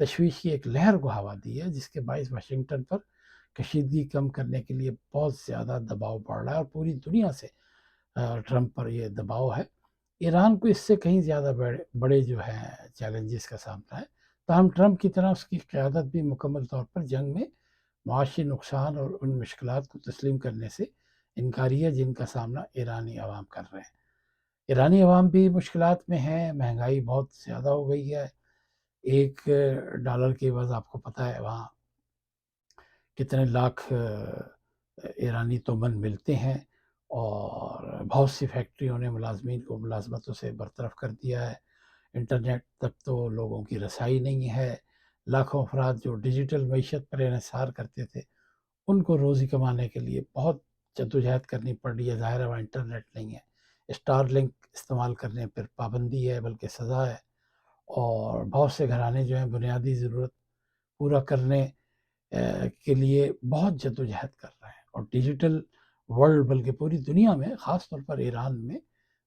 تشویش کی ایک لہر کو ہوا دی ہے، جس کے باعث واشنگٹن پر کشیدگی کم کرنے کے لیے بہت زیادہ دباؤ پڑ رہا ہے، اور پوری دنیا سے ٹرمپ پر یہ دباؤ ہے۔ ایران کو اس سے کہیں زیادہ بڑے جو ہیں چیلنجز کا سامنا ہے، تاہم ٹرمپ کی طرح اس کی قیادت بھی مکمل طور پر جنگ میں معاشی نقصان اور ان مشکلات کو تسلیم کرنے سے انکاری ہے جن کا سامنا ایرانی عوام کر رہے ہیں۔ ایرانی عوام بھی مشکلات میں ہیں، مہنگائی بہت زیادہ ہو گئی ہے۔ $1 کے عوض آپ کو پتہ ہے وہاں کتنے لاکھ ایرانی تومن ملتے ہیں، اور بہت سی فیکٹریوں نے ملازمین کو ملازمتوں سے برطرف کر دیا ہے۔ انٹرنیٹ تک تو لوگوں کی رسائی نہیں ہے۔ لاکھوں افراد جو ڈیجیٹل معیشت پر انحصار کرتے تھے، ان کو روزی کمانے کے لیے بہت جدوجہد کرنی پڑ رہی ہے۔ ظاہر ہے وہاں انٹرنیٹ نہیں ہے، اسٹار لنک استعمال کرنے پر پابندی ہے بلکہ سزا ہے، اور بہت سے گھرانے جو ہیں بنیادی ضرورت پورا کرنے کے لیے بہت جدوجہد کر رہے ہیں۔ اور ڈیجیٹل ورلڈ بلکہ پوری دنیا میں، خاص طور پر ایران میں،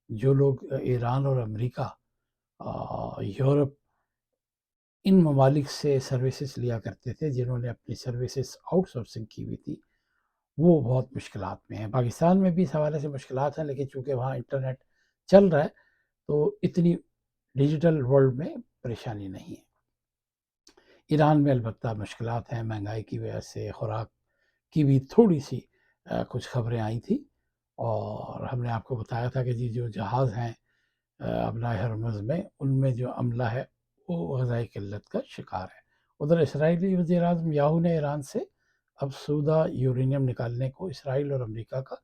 جو لوگ ایران اور امریکہ، یورپ، ان ممالک سے سروسز لیا کرتے تھے، جنہوں نے اپنی سروسز آؤٹ سورسنگ کی ہوئی تھی، وہ بہت مشکلات میں ہیں۔ پاکستان میں بھی اس حوالے سے مشکلات ہیں، لیکن چونکہ وہاں انٹرنیٹ چل رہا ہے تو اتنی ڈیجیٹل ورلڈ میں پریشانی نہیں ہے۔ ایران میں البتہ مشکلات ہیں، مہنگائی کی وجہ سے خوراک کی بھی تھوڑی سی کچھ خبریں آئی تھیں، اور ہم نے آپ کو بتایا تھا کہ جو جہاز ہیں ابنائے ہرمز میں، ان میں جو عملہ ہے وہ غذائی قلت کا شکار ہے۔ ادھر اسرائیلی وزیر اعظم یاہو نے ایران سے افسودہ یورینیم نکالنے کو اسرائیل اور امریکہ کا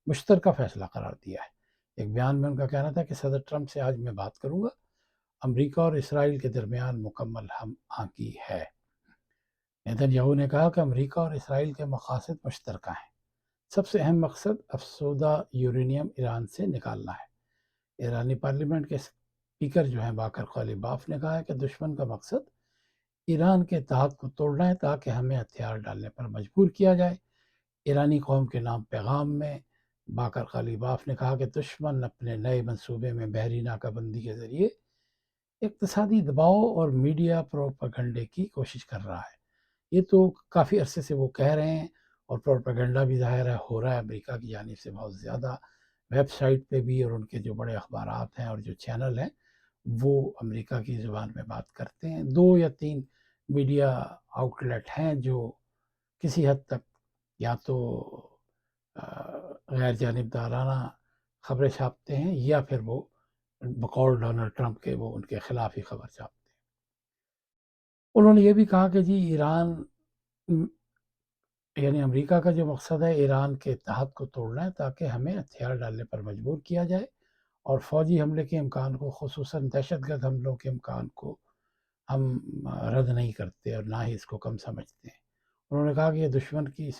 مشترکہ فیصلہ قرار دیا ہے۔ ایک بیان میں ان کا کہنا تھا کہ صدر ٹرمپ سے آج میں بات کروں گا، امریکہ اور اسرائیل کے درمیان مکمل ہم آہنگی ہے۔ نیتن یاہو نے کہا کہ امریکہ اور اسرائیل کے مقاصد مشترکہ ہیں۔ سب سے اہم مقصد افسودہ یورینیم ایران سے نکالنا ہے۔ ایرانی پارلیمنٹ کے اسپیکر جو ہیں باقر قالیباف نے کہا ہے کہ دشمن کا مقصد ایران کے اتحاد کو توڑنا ہے تاکہ ہمیں ہتھیار ڈالنے پر مجبور کیا جائے۔ ایرانی قوم کے نام پیغام میں باقر قالیباف نے کہا کہ دشمن اپنے نئے منصوبے میں بحری ناکہ بندی کے ذریعے اقتصادی دباؤ اور میڈیا پروپیگنڈے کی کوشش کر رہا ہے۔ یہ تو کافی عرصے سے وہ کہہ رہے ہیں، اور پروپیگنڈا بھی ظاہر ہے ہو رہا ہے امریکہ کی جانب سے بہت زیادہ۔ ویب سائٹ پہ بھی، اور ان کے جو بڑے اخبارات ہیں اور جو چینل ہیں وہ امریکہ کی زبان میں بات کرتے ہیں۔ 2 یا 3 میڈیا آؤٹلیٹ ہیں جو کسی حد تک یا تو غیر جانبدارانہ خبریں چھاپتے ہیں، یا پھر وہ بقول ڈونلڈ ٹرمپ کے وہ ان کے خلاف ہی خبر چھاپتے ہیں۔ انہوں نے یہ بھی کہا کہ ایران یعنی امریکہ کا جو مقصد ہے ایران کے اتحاد کو توڑنا ہے تاکہ ہمیں ہتھیار ڈالنے پر مجبور کیا جائے، اور فوجی حملے کے امکان کو، خصوصاً دہشت گرد حملوں کے امکان کو ہم رد نہیں کرتے اور نہ ہی اس کو کم سمجھتے ہیں۔ انہوں نے کہا کہ یہ دشمن کی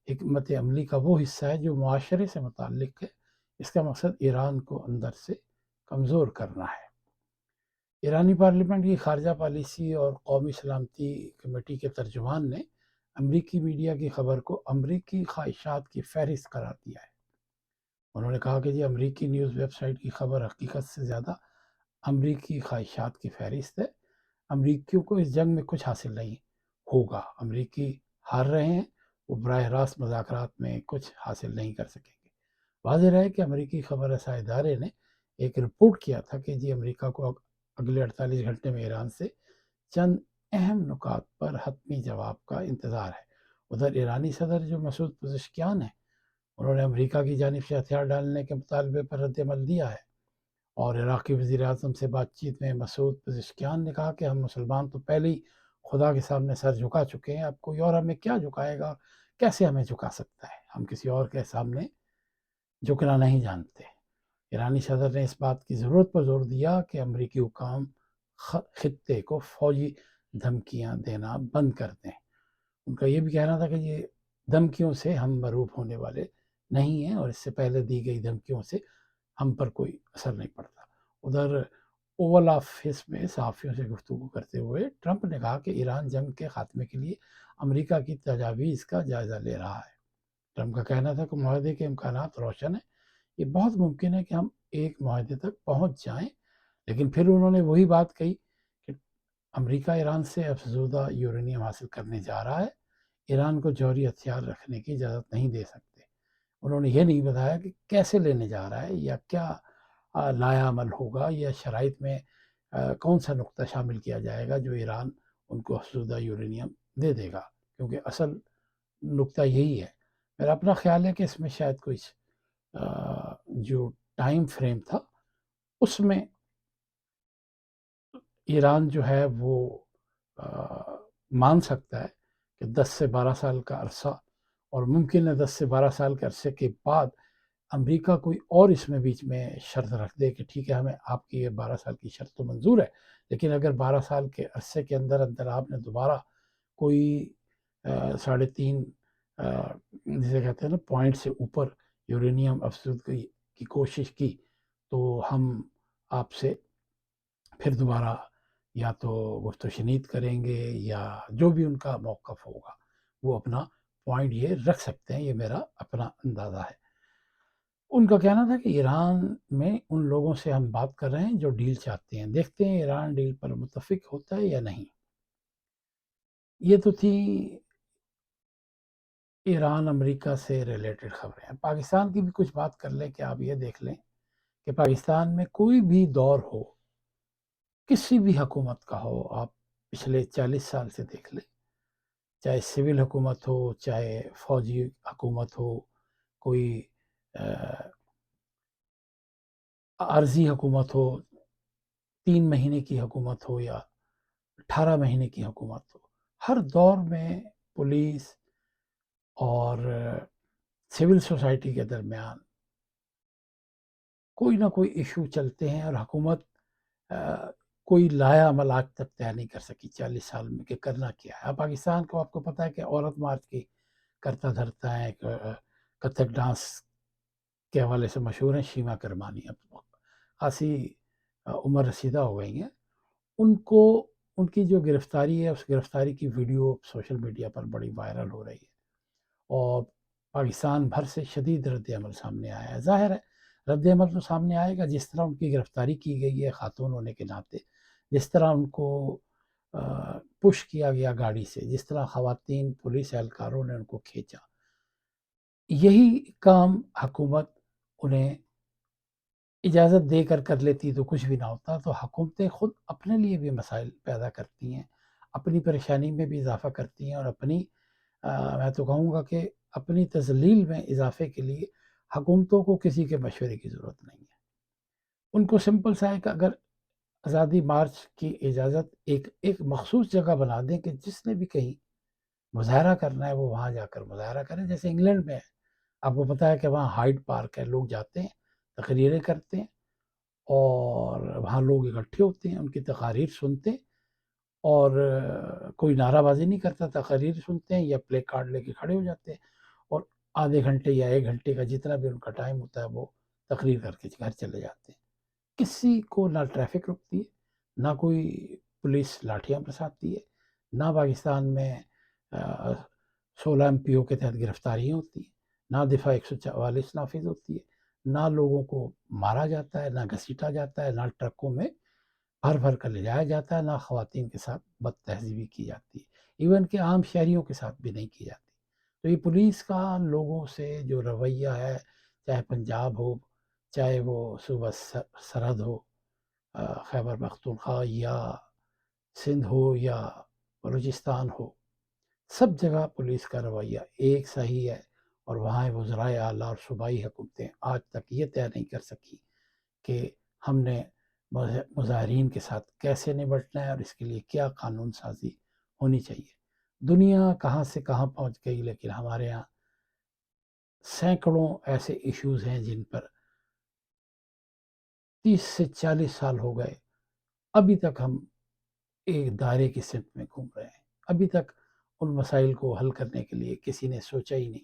حکمت عملی کا وہ حصہ ہے جو معاشرے سے متعلق ہے۔ اس کا مقصد ایران کو اندر سے کمزور کرنا ہے۔ ایرانی پارلیمنٹ کی خارجہ پالیسی اور قومی سلامتی کمیٹی کے ترجمان نے امریکی میڈیا کی خبر کو امریکی خواہشات کی فہرست قرار دیا ہے۔ انہوں نے کہا کہ امریکی نیوز ویب سائٹ کی خبر حقیقت سے زیادہ امریکی خواہشات کی فہرست ہے۔ امریکیوں کو اس جنگ میں کچھ حاصل نہیں ہوگا۔ امریکی ہار رہے ہیں، وہ براہ راست مذاکرات میں کچھ حاصل نہیں کر سکیں گے۔ واضح رہے کہ امریکی خبر رساں ادارے نے ایک رپورٹ کیا تھا کہ امریکہ کو اگلے 48 گھنٹے میں ایران سے چند اہم نکات پر حتمی جواب کا انتظار ہے۔ ادھر ایرانی صدر جو مسعود پزشکیان ہیں، انہوں نے امریکہ کی جانب سے ہتھیار ڈالنے کے مطالبے پر رد عمل دیا ہے، اور عراقی وزیر اعظم سے بات چیت میں مسعود پزشکیان نے کہا کہ ہم مسلمان تو پہلے ہی خدا کے سامنے سر جھکا چکے ہیں، اب کوئی اور ہمیں کیا جھکائے گا، کیسے ہمیں جھکا سکتا ہے، ہم کسی اور کے سامنے جھکنا نہیں جانتے۔ ایرانی صدر نے اس بات کی ضرورت پر زور دیا کہ امریکی حکام خطے کو فوجی دھمکیاں دینا بند کر دیں۔ ان کا یہ بھی کہنا تھا کہ دھمکیوں سے ہم مروب ہونے والے نہیں ہیں، اور اس سے پہلے دی گئی دھمکیوں سے ہم پر کوئی اثر نہیں پڑتا۔ ادھر اوول آفس میں صحافیوں سے گفتگو کرتے ہوئے ٹرمپ نے کہا کہ ایران جنگ کے خاتمے کے لیے امریکہ کی تجاویز کا جائزہ لے رہا ہے۔ ٹرمپ کا کہنا تھا کہ معاہدے کے امکانات روشن ہیں، یہ بہت ممکن ہے کہ ہم ایک معاہدے تک پہنچ جائیں، لیکن پھر انہوں نے وہی بات کہی کہ امریکہ ایران سے افزودہ یورینیم حاصل کرنے جا رہا ہے، ایران کو جوہری ہتھیار رکھنے کی اجازت نہیں دے سکتے۔ انہوں نے یہ نہیں بتایا کہ کیسے لینے جا رہا ہے یا کیا لایا عمل ہوگا یا شرائط میں کون سا نقطہ شامل کیا جائے گا جو ایران ان کو افزودہ یورینیم دے دے گا، کیونکہ اصل نقطہ یہی ہے۔ میرا اپنا خیال ہے کہ اس میں شاید کوئی جو ٹائم فریم تھا اس میں ایران جو ہے وہ مان سکتا ہے کہ 10 سے 12 سال کا عرصہ، اور ممکن ہے 10 سے 12 سال کے عرصے کے بعد امریکہ کوئی اور اس میں بیچ میں شرط رکھ دے کہ ٹھیک ہے، ہمیں آپ کی یہ 12 سال کی شرط تو منظور ہے، لیکن اگر 12 سال کے عرصے کے اندر اندر آپ نے دوبارہ کوئی 3.5 جسے کہتے ہیں نا پوائنٹ سے اوپر یورینیم افزودگی کی کوشش کی تو ہم آپ سے پھر دوبارہ یا تو گفت و شنید کریں گے یا جو بھی ان کا موقف ہوگا وہ اپنا پوائنٹ یہ رکھ سکتے ہیں۔ یہ میرا اپنا اندازہ ہے۔ ان کا کہنا تھا کہ ایران میں ان لوگوں سے ہم بات کر رہے ہیں جو ڈیل چاہتے ہیں، دیکھتے ہیں ایران ڈیل پر متفق ہوتا ہے یا نہیں۔ یہ تو تھی ایران امریکہ سے ریلیٹڈ خبریں۔ پاکستان کی بھی کچھ بات کر لیں کہ آپ یہ دیکھ لیں کہ پاکستان میں کوئی بھی دور ہو، کسی بھی حکومت کا ہو، آپ پچھلے 40 سال سے دیکھ لیں، چاہے سول حکومت ہو، چاہے فوجی حکومت ہو، کوئی عارضی حکومت ہو، 3 مہینے کی حکومت ہو یا 18 مہینے کی حکومت ہو، ہر دور میں پولیس اور سول سوسائٹی کے درمیان کوئی نہ کوئی ایشو چلتے ہیں، اور حکومت کوئی لایا عمل آج تک طے نہیں کر سکی 40 سال میں کہ کرنا کیا ہے۔ اب پاکستان کو آپ کو پتہ ہے کہ عورت مارچ کی کرتا دھرتا ہے، کتھک ڈانس کے حوالے سے مشہور ہیں شیما کرمانی، اب خاصی عمر رسیدہ ہو گئی ہیں۔ ان کو ان کی جو گرفتاری ہے، اس گرفتاری کی ویڈیو سوشل میڈیا پر بڑی وائرل ہو رہی ہے اور پاکستان بھر سے شدید رد عمل سامنے آیا ہے۔ ظاہر ہے رد عمل تو سامنے آئے گا، جس طرح ان کی گرفتاری کی گئی ہے خاتون ہونے کے ناطے، جس طرح ان کو پش کیا گیا گاڑی سے، جس طرح خواتین پولیس اہلکاروں نے ان کو کھینچا، یہی کام حکومت انہیں اجازت دے کر لیتی تو کچھ بھی نہ ہوتا۔ تو حکومتیں خود اپنے لیے بھی مسائل پیدا کرتی ہیں، اپنی پریشانی میں بھی اضافہ کرتی ہیں، اور اپنی میں تو کہوں گا کہ اپنی تذلیل میں اضافے کے لیے حکومتوں کو کسی کے مشورے کی ضرورت نہیں ہے۔ ان کو سمپل سا ہے کہ اگر آزادی مارچ کی اجازت ایک مخصوص جگہ بنا دیں کہ جس نے بھی کہیں مظاہرہ کرنا ہے وہ وہاں جا کر مظاہرہ کریں، جیسے انگلینڈ میں ہے۔ آپ کو پتہ ہے کہ وہاں ہائیڈ پارک ہے، لوگ جاتے ہیں، تقریریں کرتے ہیں، اور وہاں لوگ اکٹھے ہوتے ہیں، ان کی تقاریر سنتے ہیں، اور کوئی نعرہ بازی نہیں کرتا، تقاریر سنتے ہیں یا پلے کارڈ لے کے کھڑے ہو جاتے ہیں، اور آدھے گھنٹے یا 1 گھنٹے کا جتنا بھی ان کا ٹائم ہوتا ہے وہ تقریر کر کے گھر چلے جاتے ہیں۔ کسی کو نہ ٹریفک رکتی ہے، نہ کوئی پولیس لاٹھیاں برساتی ہے، نہ پاکستان میں 16 MPO کے تحت گرفتاریاں ہوتی ہیں، نہ دفاع 144 نافذ ہوتی ہے، نہ لوگوں کو مارا جاتا ہے، نہ گھسیٹا جاتا ہے، نہ ٹرکوں میں بھر بھر کر لے جایا جاتا ہے، نہ خواتین کے ساتھ بد تہذیبی کی جاتی ہے، ایون کہ عام شہریوں کے ساتھ بھی نہیں کی جاتی۔ تو یہ پولیس کا لوگوں سے جو رویہ ہے، چاہے پنجاب ہو، چاہے وہ صوبہ سرحد ہو خیبر پختونخوا یا سندھ ہو یا بلوچستان ہو، سب جگہ پولیس کا رویہ ایک سا ہی ہے، اور وہاں وزرائے اعلیٰ اور صوبائی حکومتیں آج تک یہ طے نہیں کر سکی کہ ہم نے مظاہرین کے ساتھ کیسے نمٹنا ہے اور اس کے لیے کیا قانون سازی ہونی چاہیے۔ دنیا کہاں سے کہاں پہنچ گئی، لیکن ہمارے ہاں سینکڑوں ایسے ایشوز ہیں جن پر 30 سے 40 سال ہو گئے، ابھی تک ہم ایک دائرے کی سمت میں گھوم رہے ہیں، ابھی تک ان مسائل کو حل کرنے کے لیے کسی نے سوچا ہی نہیں۔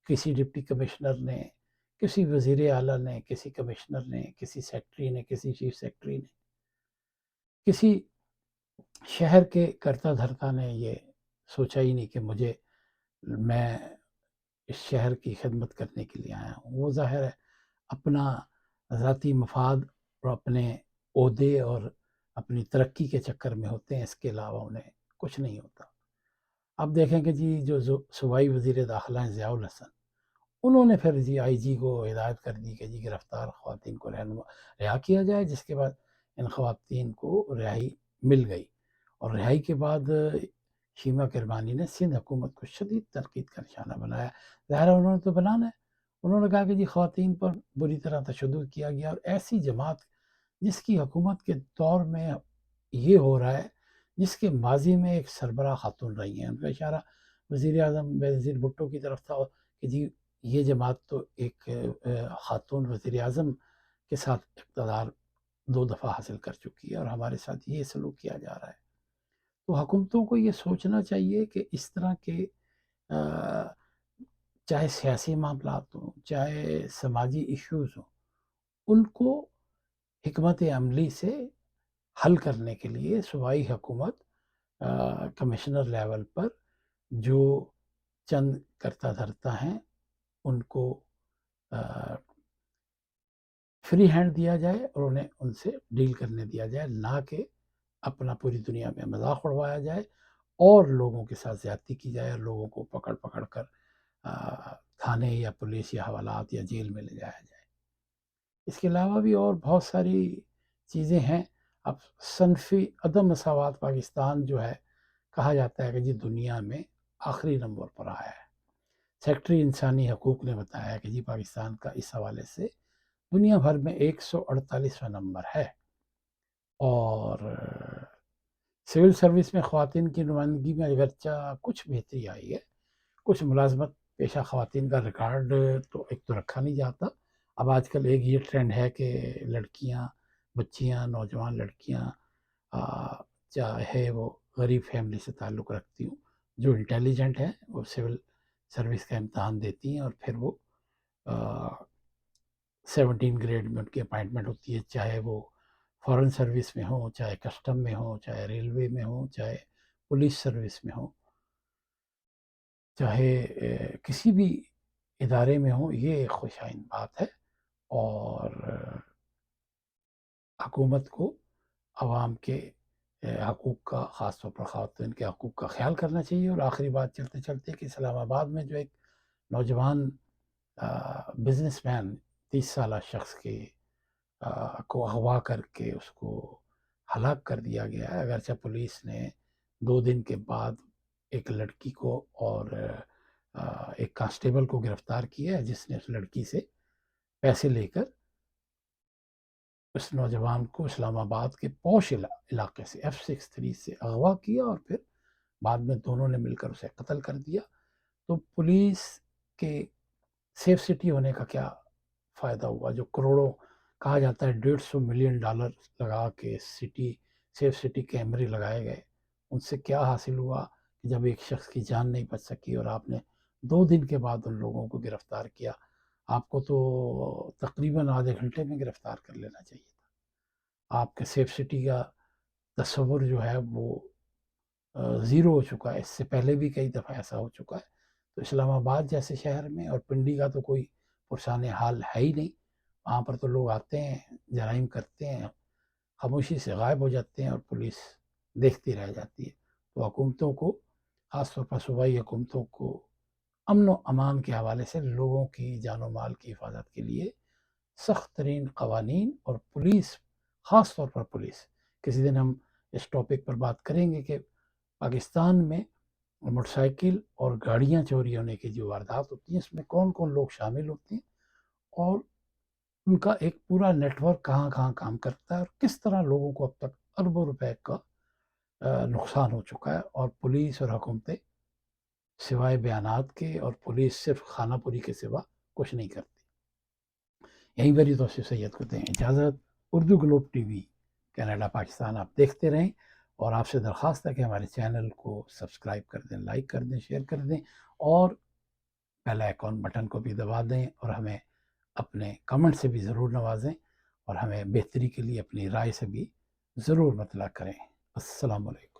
کسی ڈپٹی کمشنر نے، کسی وزیر اعلیٰ نے، کسی کمشنر نے، کسی سیکٹری نے، کسی چیف سیکٹری نے، کسی شہر کے کرتا دھرتا نے یہ سوچا ہی نہیں کہ میں اس شہر کی خدمت کرنے کے لیے آیا ہوں۔ وہ ظاہر ہے اپنا ذاتی مفاد اور اپنے عہدے اور اپنی ترقی کے چکر میں ہوتے ہیں، اس کے علاوہ انہیں کچھ نہیں ہوتا۔ اب دیکھیں کہ جی جو صوبائی وزیر داخلہ ہیں ضیاء الحسن، انہوں نے پھر جی آئی جی کو ہدایت کر دی کہ جی گرفتار خواتین کو رہا کیا جائے، جس کے بعد ان خواتین کو رہائی مل گئی۔ اور رہائی کے بعد شیما کرمانی نے سندھ حکومت کو شدید تنقید کا نشانہ بنایا۔ ظاہر ہے انہوں نے تو بنانا ہے، انہوں نے کہا کہ جی خواتین پر بری طرح تشدد کیا گیا، اور ایسی جماعت جس کی حکومت کے دور میں یہ ہو رہا ہے، جس کے ماضی میں ایک سربراہ خاتون رہی ہیں، ان کا اشارہ وزیر اعظم بینظیر بھٹو کی طرف تھا کہ جی یہ جماعت تو ایک خاتون وزیر اعظم کے ساتھ اقتدار 2 دفعہ حاصل کر چکی ہے، اور ہمارے ساتھ یہ سلوک کیا جا رہا ہے۔ تو حکومتوں کو یہ سوچنا چاہیے کہ اس طرح کے چاہے سیاسی معاملات ہوں، چاہے سماجی ایشوز ہوں، ان کو حکمت عملی سے حل کرنے کے لیے صوبائی حکومت کمشنر لیول پر جو چند کرتا دھرتا ہیں ان کو فری ہینڈ دیا جائے اور انہیں ان سے ڈیل کرنے دیا جائے، نہ کہ اپنا پوری دنیا میں مذاق اڑوایا جائے اور لوگوں کے ساتھ زیادتی کی جائے اور لوگوں کو پکڑ پکڑ کر تھانے یا پولیس یا حوالات یا جیل میں لے جایا جائے۔ اس کے علاوہ بھی اور بہت ساری چیزیں ہیں۔ اب صنفی عدم مساوات پاکستان جو ہے، کہا جاتا ہے کہ جی دنیا میں آخری نمبر پر آیا ہے۔ سیکٹری انسانی حقوق نے بتایا کہ جی پاکستان کا اس حوالے سے دنیا بھر میں 148واں نمبر ہے، اور سول سروس میں خواتین کی نمائندگی میں اگرچہ کچھ بہتری آئی ہے، کچھ ملازمت پیشہ خواتین کا ریکارڈ تو ایک تو رکھا نہیں جاتا۔ اب آج کل ایک یہ ٹرینڈ ہے کہ لڑکیاں، بچیاں، نوجوان لڑکیاں چاہے وہ غریب فیملی سے تعلق رکھتی ہوں، جو انٹیلیجنٹ ہیں، وہ سول سروس کا امتحان دیتی ہیں اور پھر وہ 17 گریڈ میں ان کی اپائنٹمنٹ ہوتی ہے، چاہے وہ فورن سروس میں ہو، چاہے کسٹم میں ہو، چاہے ریلوے میں ہو، چاہے پولیس سروس میں ہو، چاہے کسی بھی ادارے میں ہو۔ یہ ایک خوشائن بات ہے، اور حکومت کو عوام کے حقوق کا، خاص طور پر خواتین کے حقوق کا خیال کرنا چاہیے۔ اور آخری بات چلتے چلتے کہ اسلام آباد میں جو ایک نوجوان بزنس مین 30 سالہ شخص کو اغوا کر کے اس کو ہلاک کر دیا گیا ہے، اگرچہ پولیس نے 2 دن کے بعد ایک لڑکی کو اور ایک کانسٹیبل کو گرفتار کیا ہے، جس نے اس لڑکی سے پیسے لے کر اس نوجوان کو اسلام آباد کے پوش علاقے سے F63 سے اغوا کیا، اور پھر بعد میں دونوں نے مل کر اسے قتل کر دیا۔ تو پولیس کے سیف سٹی ہونے کا کیا فائدہ ہوا؟ جو کروڑوں، کہا جاتا ہے $150 ملین لگا کے سیف سٹی کیمرے لگائے گئے، ان سے کیا حاصل ہوا کہ جب ایک شخص کی جان نہیں بچ سکی اور آپ نے 2 دن کے بعد ان لوگوں کو گرفتار کیا؟ آپ کو تو تقریباً آدھے گھنٹے میں گرفتار کر لینا چاہیے تھا۔ آپ کے سیف سٹی کا تصور جو ہے وہ زیرو ہو چکا ہے، اس سے پہلے بھی کئی دفعہ ایسا ہو چکا ہے۔ تو اسلام آباد جیسے شہر میں، اور پنڈی کا تو کوئی پرسان حال ہے ہی نہیں، وہاں پر تو لوگ آتے ہیں، جرائم کرتے ہیں، خاموشی سے غائب ہو جاتے ہیں اور پولیس دیکھتی رہ جاتی ہے۔ تو حکومتوں کو، خاص طور پر صوبائی حکومتوں کو، امن و امان کے حوالے سے لوگوں کی جان و مال کی حفاظت کے لیے سخت ترین قوانین، اور پولیس، خاص طور پر پولیس، کسی دن ہم اس ٹاپک پر بات کریں گے کہ پاکستان میں موٹر سائیکل اور گاڑیاں چوری ہونے کی جو واردات ہوتی ہیں، اس میں کون کون لوگ شامل ہوتے ہیں، اور ان کا ایک پورا نیٹ ورک کہاں کہاں کام کرتا ہے، اور کس طرح لوگوں کو اب تک اربوں روپے کا نقصان ہو چکا ہے۔ اور پولیس اور حکومتیں سوائے بیانات کے، اور پولیس صرف خانہ پوری کے سوا کچھ نہیں کرتی۔ یہیں پر توصیف سید کو دیں اجازت۔ Urdu Globe T V Canada Pakistan آپ دیکھتے رہیں، اور آپ سے درخواست ہے کہ ہمارے چینل کو سبسکرائب کر دیں، لائک کر دیں، شیئر کر دیں، اور بیل آئیکن بٹن کو بھی دبا دیں، اور ہمیں اپنے کمنٹ سے بھی ضرور نوازیں، اور ہمیں بہتری کے لیے اپنی رائے سے بھی ضرور مطلع کریں۔ السلام علیکم۔